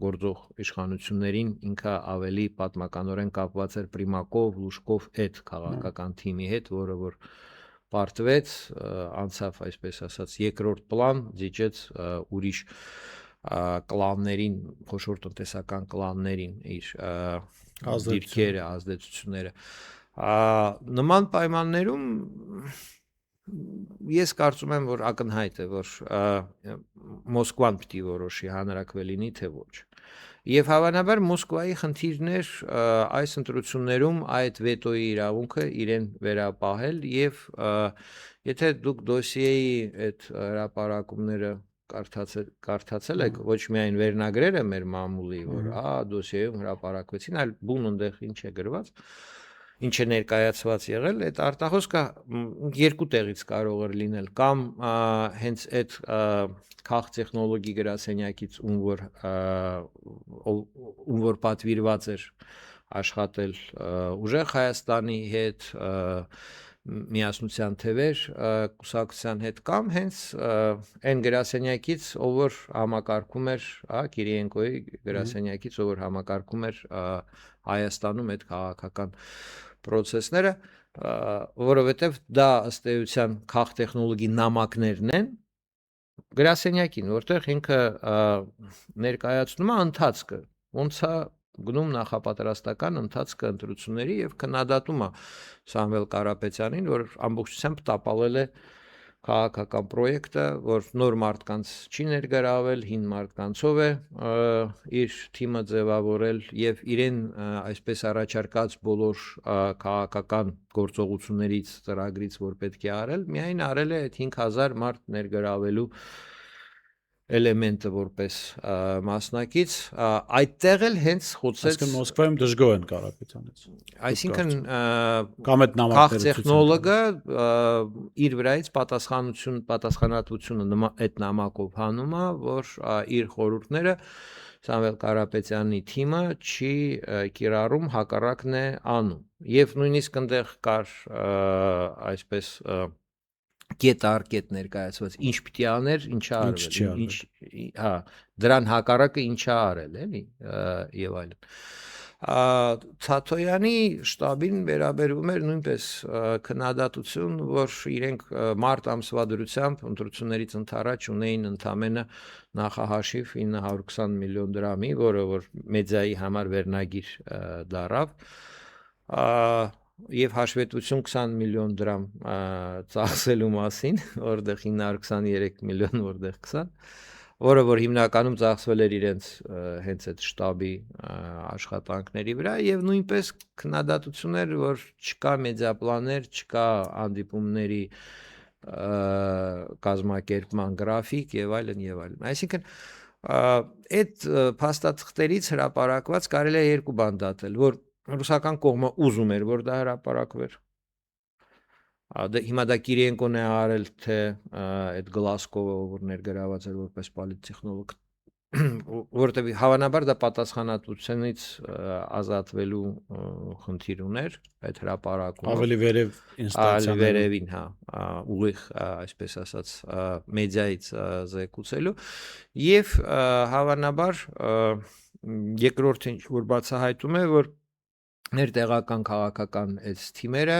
գործող իշխանություններին ինքը ավելի պատմականորեն կապված էր Պրիմակով, Լուշկով այդ քաղաքական թիմի հետ, որը որ պարտվեց, անցավ, այսպես ասած, երկրորդ պլան, դիճեց ուրիշ կլաններին, խոշոր տնտեսական կլաններին իր դիրքերը, ազդեցությունները։ Նման պայմաններում ես կարծում եմ, որ ակնհայտ է, որ Մոսկվան պիտի որոշի հանրակրվե լինի, թե ոչ։ Եվ հավանաբար Մոսկվայի խնդիրներ այս ընտրություններում այդ վետոյի իրավունքը իրեն վերապահել եւ եթե դուք դոսիեի այդ հրապարակումները կարդացել եք ոչ միայն վերնագրերը մեր մամուլի, որ դոսիեում հրապարակվեցին, այլ բուն այնտեղ ինչ է գրված, ինչ է ներկայացված եղել, այդ արտահոսքը երկու տեղից կարող էր լինել, կամ հենց այդ քաղ տեխնոլոգի գրասենյակից ում որ պատվիրված էր աշխատել ուժեղ Հայաստանի հետ, միասնության թևեր կուսակցության հետ, կամ հենց այն գրասենյակից, ով որ համակարգում էր, Կիրիենկոյի գրասենյակից, ով որ համակարգում էր Հայաստանում այդ քաղաքական process-ները, որովհետև դա ըստ էության քաղ տեխնոլոգի նամակներն են գրասենյակին, որտեղ ինքը ներկայացնում է ընթացքը, ոնց է գնում նախապատրաստական ընթացքը ընտրությունների եւ քննադատում է Սամվել Կարապետյանին, որ ամբողջությամբ տապալել է քաղաքական պրոյեկտը, որ նոր մարդկանց չի ներգրավել, հին մարդկանցով է իր թիմը ձևավորել եւ իրեն այսպես առաջարկած բոլոր քաղաքական գործողություններից, ծրագրից, որ պետք է արել, միայն արել է այդ 5000 մարդ ներգրավելու էլեմենտը որպես մասնակից, այդտեղ էլ հենց խոցեց, Այսինքն Մոսկվայում դժգոհ են Կարապետյանից։ այսինքն Կամ այդ քաղ նամակները տեխնոլոգը իր վրայից պատասխանատվությունը այդ նամակով հանում է, որ իր խորհուրդները Սամվել Կարապետյանի թիմը չի կիրառում, հակառակն է անում։ Եվ նույնիսկ այնտեղ կար այսպես կետ առ կետ ներկայացված, ինչ պիտի աներ, ինչա արվել, հա, դրան հակառակը ինչա արել, էլի, եւ այլն։ Ցաթոյանի շտաբին վերաբերվում էր նույնպես քննադատություն, որ իրենք մարտ ամսվա դրությամբ ընտրություններից ընդառաջ ունեին ընդամենը նախահաշիվ 920 միլիոն դրամի, որը որ մեդիայի համար վերնագիր դարավ, եւ հաշվետվություն 20 միլիոն դրամ ծախսելու մասին, որտեղ 923 միլիոն, որտեղ 20, որը որ հիմնականում ծախսվել էր իրենց հենց այդ շտաբի աշխատանքների վրա եւ նույնպես քննադատություններ, որ չկա մեդիապլաներ, չկա հանդիպումների կազմակերպման գրաֆիկ եւ այլն եւ այլն։ Այսինքն այդ փաստաթղթերից հրապարակված կարելի է երկու բան դատել, որ ռուսական կողմը ուզում էր, որ դա հրապարակվեր։ Հիմա դա Կիրիենկոն է արել, թե այդ Գլասկովը, որ ներգրաված էր որպես պոլիտտեխնոլոգ, որտեղ հավանաբար դա պատասխանատվությունից ազատվելու խնդիր ուներ, այդ հրապարակումը ավելի վերև ինստանցիաներում, վերևին, հա, ուղիղ, այսպես ասած, մեդիայից զեկուցելու եւ հավանաբար երկրորդը ինչ որ բացահայտում է, որ ներտեղական քաղաքական այս թիմերը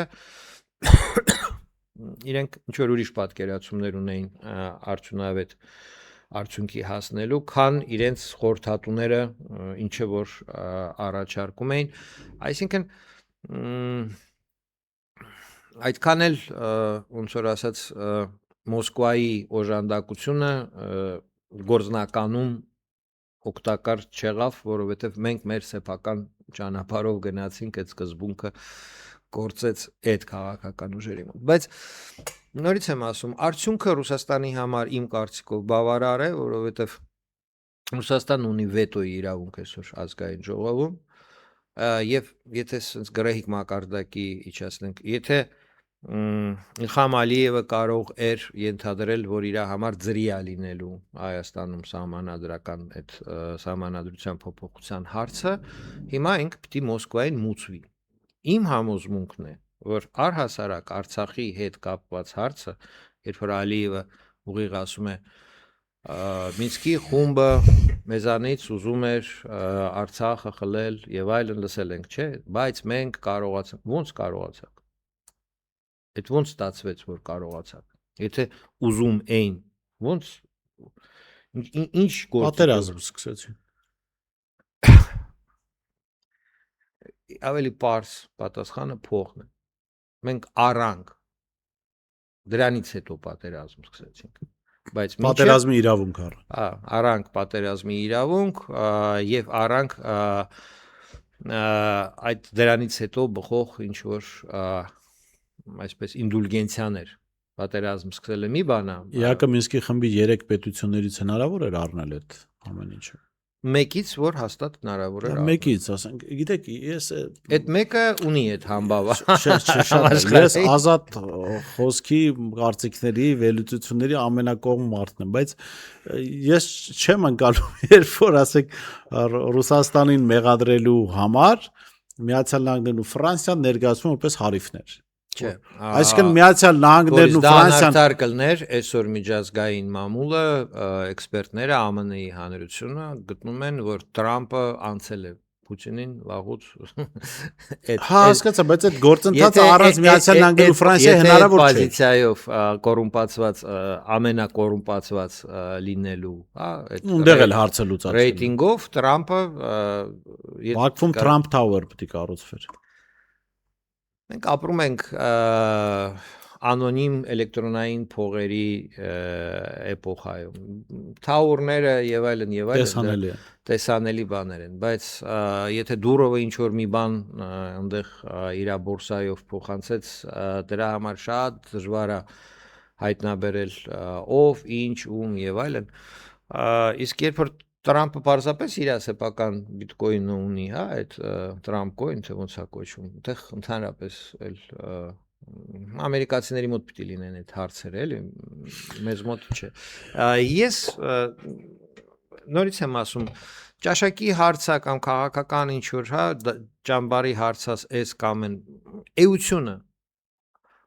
իրենք ինչ որ ուրիշ պատկերացումներ ունեին արդյունավետ արդյունքի հասնելու, քան իրենց խորհրդատուները ինչը որ առաջարկում էին, այսինքն այդքան էլ ոնց որ ասած Մոսկվայի օժանդակությունը գործնականում օգտակար չեղավ, որովհետև մենք մեր սեփական ճանապարհով գնացինք, այդ սկզբունքը գործեց այդ քաղաքական ուժերի մոտ։ Բայց նորից եմ ասում, արդյունքը Ռուսաստանի համար իմ կարծիքով բավարար է, որովհետև Ռուսաստանն ունի վետոյի իրավունք այսօր ազգային ժողովում, եւ եթե sense գրեհիկ մակարդակի իջացնենք, եթե Իլխամ Ալիևը կարող էր ենթադրել, որ իր համար ծրի է լինելու Հայաստանում սահմանադրական այդ սահմանադրության փոփոխության հարցը, հիմա ինքը պիտի Մոսկվային մուծվի։ Իմ համոզմունքն է, որ առհասարակ Արցախի հետ կապված հարցը, երբ որ Ալիևը ուղիղ ասում է Մինսկի խումբը մեզանից ուզում էր Արցախը խլել եւ այլն, լսել ենք, չէ, բայց մենք կարողացանք, ո՞նց կարողացանք։ Այդ ոնց ստացվեց, որ կարողացաք։ Եթե ուզում էին, ոնց ինչ գործ պատերազմ սկսեցին։ Ավելի պարզ պատասխանը փողն է։ Մենք առանք դրանից հետո պատերազմ սկսեցինք։ Բայց պատերազմի իրավունք առանք պատերազմի իրավունք եւ առանք այդ դրանից հետո բխող ինչ որ այսպես ինդուլգենցիաներ պատերազմ սկսելը մի բան է։ Իհարկե Մինսկի խմբի 3 պետություններից հնարավոր էր առնել այդ ամեն ինչը։ Մեկից որ հաստատ հնարավոր էր։ Մեկից, ասենք, գիտեք, ես այդ մեկը ունի այդ համբավը։ Ես ազատ խոսքի կարծիքների, վերլուծությունների ամենակողմ մարդն եմ, բայց ես չեմ անցալու, երբ որ ասեք Ռուսաստանին մեղադրելու համար Միացյալ Նահանգներն ու Ֆրանսիան ներկայացվում որպես հարիվներ։ Չէ։ Այսինքն Միացյալ Նահանգներն ու Ֆրանսիան անարդար կլներ այսօր միջազգային մամուլը, էքսպերտները, ԱՄՆ-ի հանրությունը գտնում են, որ Տրամպը անցել է Պուտինին վաղուց հասկացա, բայց այդ գործընթացը առանց Միացյալ Նահանգների ու Ֆրանսիայի հնարավոր չէ։ Պոզիցիայով կոռումպացված ամենակոռումպացված լինելու, հա, այնտեղ էլ հարցը լուծած։ Ռեյտինգով Տրամպը Բաքվում Trump Tower պետք է կառուցվեր։ Մենք ապրում ենք անոնիմ էլեկտրոնային փողերի էպոխայում։ Թաուրները եւ այլն տեսանելի բաներ են, բայց եթե Դուրովը ինչ որ մի բան այնտեղ իր բորսայով փոխանցեց, դրա համար շատ դժվար է հայտնաբերել ով, ինչ, ում եւ այլն։ Իսկ երբ որ Տրամպը պարզապես իր սեփական բիտկոինը ունի, հա, այդ Տրամփ կոին, թե ոնց է կոչվում, այդտեղ ընդհանրապես էլ ամերիկացիների մոտ պիտի լինեն այդ հարցերը, էլի, մեզ մոտ չէ։ Ես նորից եմ ասում, ճաշակի հարցա կամ քաղաքական ինչ որ, հա, ճամբարի հարցած էս կամ են էությունը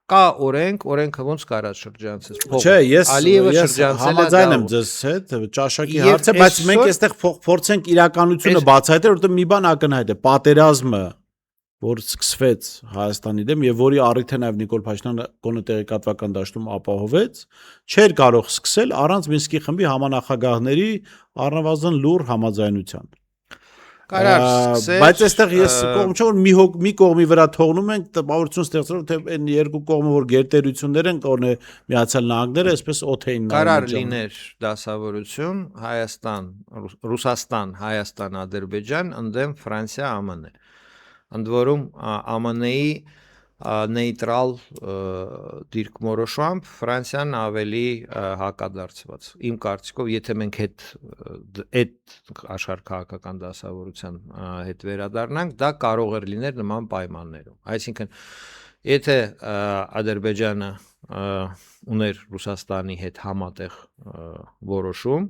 կա օրենքը ոնց կարա շրջանցես փողը։ Չէ, ես շրջանցել է համաձայն եմ ձեզ հետ, ճաշակի հարցը, բայց մենք այստեղ փորձենք իրականությունը բացահայտել, որովհետեւ մի բան ակնհայտ է, պատերազմը, որ սկսվեց Հայաստանի դեմ եւ որի առիթը նաեւ Նիկոլ Փաշինյանը կոնը տեղեկատվական դաշտում ապահովեց, չէր կարող սկսել առանց Մինսկի խմբի համանախագահների առնվազն լուր համաձայնության։ Կարար սկսել, բայց այստեղ ես կողմ չեմ որ մի կողմի վրա թողնում ենք տպավորություն ստեղծելով թե այն երկու կողմը որ գերտերություններ են կողմը Միացյալ Նահանգները այսպես օթեին կարար լիներ դասավորություն Հայաստան, Ռուսաստան, Հայաստան, Ադրբեջան, ընդդեմ Ֆրանսիա, ԱՄՆ։ Ընդ որում ԱՄՆ-ի նեյտրալ դիրքորոշմամբ Ֆրանսիան ավելի հակադարձված։ Իմ կարծիքով, եթե մենք այդ աշխարհ քաղաքական դասավորության հետ վերադառնանք, դա կարող էր լինել նման պայմաններում։ Այսինքն, եթե Ադրբեջանը ուներ Ռուսաստանի հետ համատեղ որոշում,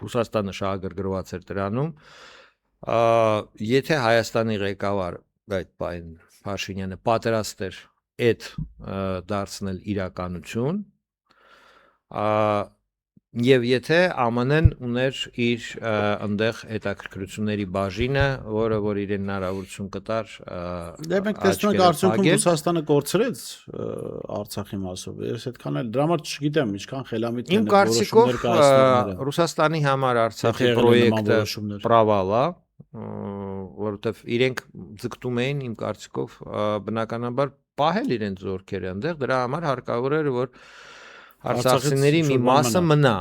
Ռուսաստանը շահագրգռված էր դրանում, եթե Հայաստանի ղեկավար այդ պայն Փաշինյանը պատրաստ էր այդ դարձնել իրականություն, եւ եթե ԱՄՆ-ն ուներ իր այնտեղ հետաքրքրությունների բաժինը, որ իրեն հնարավորություն կտար դե մենք տեսնում ենք արդյունքում Ռուսաստանը կորցրեց Արցախի մասով։ Ես այդքան էլ դրա համար չգիտեմ ինչքան խելամիտ են որոշումներ կայացնողները։ Ռուսաստանի համար Արցախի պրոյեկտը պրավալ է, որովհետև իրենք ձգտում էին իմ կարծիքով բնականաբար պահել իրենց զորքերը այնտեղ, դրա համար հարկավոր էր որ արցախցիների մի մասը մնա,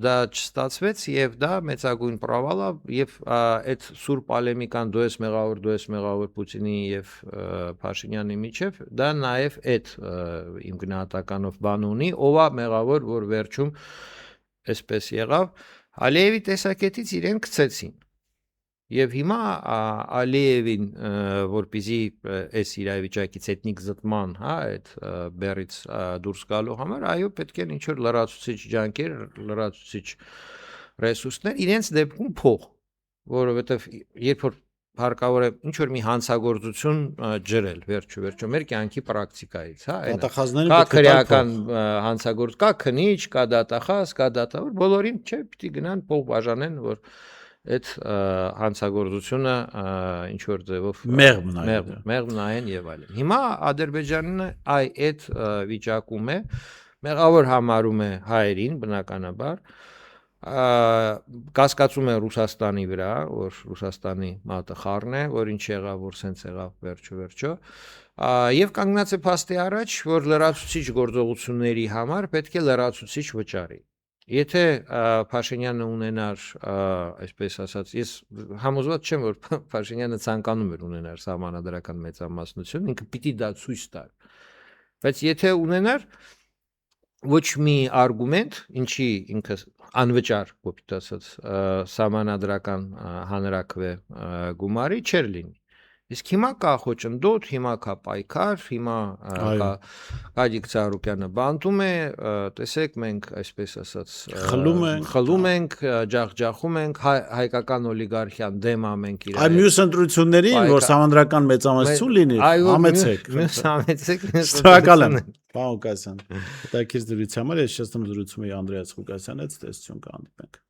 դա չստացվեց եւ դա մեծագույն պրավալ է եւ այդ սուր պոլեմիկան դու ես մեղավոր Պուտինի եւ Փաշինյանի միջև դա նաեւ այդ իմ գնահատականով բան ունի, ով է մեղավոր որ վերջում այսպես եղավ Ալիևի տեսակետից իրեն գցեցին Եվ հիմա Ալիևին, որպեսզի այս իրավիճակից էթնիկ զտման, հա, այդ բերից դուրս գալու համար, այո, պետք է ինչ-որ լրացուցիչ ջանքեր, լրացուցիչ ռեսուրսներ, իրենց դեպքում փող, որովհետև երբ որ հարկավոր է ինչ-որ մի հանցագործություն ջրել, վերջո մեր կյանքի պրակտիկայից, հա, դատախազներին կա քրեական հանցագործ, կա քնիչ, կա դատախազ, կա դատավոր, բոլորին չէ, պիտի գնան փող բաժանեն, որ այդ հանցագործությունը ինչ որ ձևով մեղմ նայեն եւ այլն։ Հիմա Ադրբեջանը այդ վիճակում է, մեղավոր համարում է հայերին բնականաբար, կասկածում է Ռուսաստանի վրա, որ Ռուսաստանի մատը խառն է, որ ինչ եղավ, որ սենց եղավ վերջո, եւ կանգնած է փաստի առաջ, որ լրացուցիչ գործողությունների համար պետք է լրացուցիչ վճարի։ Եթե Փաշինյանը ունենար, այսպես ասած, ես համոզված չեմ, որ Փաշինյանը ցանկանում էր ունենար սահմանադրական մեծամասնություն, ինքը պիտի դա ցույց տար։ Բայց եթե ունենար ոչ մի արգումենտ, ինչի ինքը անվճար, կոպիտ ասած, սահմանադրական հանրաքվե գումարի չէր լինի։ Իսկ հիմա կա խոչընդոտ, հիմա կա պայքար, հիմա կա Գագիկ Ծառուկյանը բանտում է, տեսեք մենք այսպես ասած խլում ենք, ջախջախում ենք, հայկական օլիգարխիան դեմ ենք իրար։ Այ մյուս ընտրություններին, որ սահմանադրական մեծամասնություն լինի, համեցեք։ Համեցեք։ Շնորհակալ եմ։ Պարոն Ղուկասյան, հետաքրքիր զրույցի համար ես շեշտում զրուցում եի Անդրեաս Ղուկասյանի հետ, տեսություն կհանդիպենք։